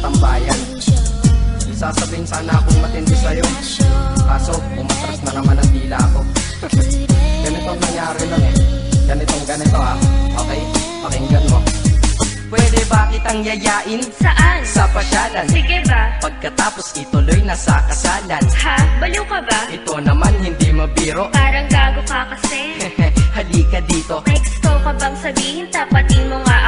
tambayan. Sasabihin sana akong matindi sa'yo, kaso umatras na naman ang dila ko. Ganitong nangyari lang eh. Ganito ha. Okay? Pakinggan mo. Pwede ba kitang yayain? Saan? Sa pasyalan. Sige ba? Pagkatapos ituloy na sa kasalan. Ha? Baliw ka ba? Ito naman hindi mabiro. Parang gago ka kasi. Halika dito. May gusto ka bang sabihin? Tapatin mo nga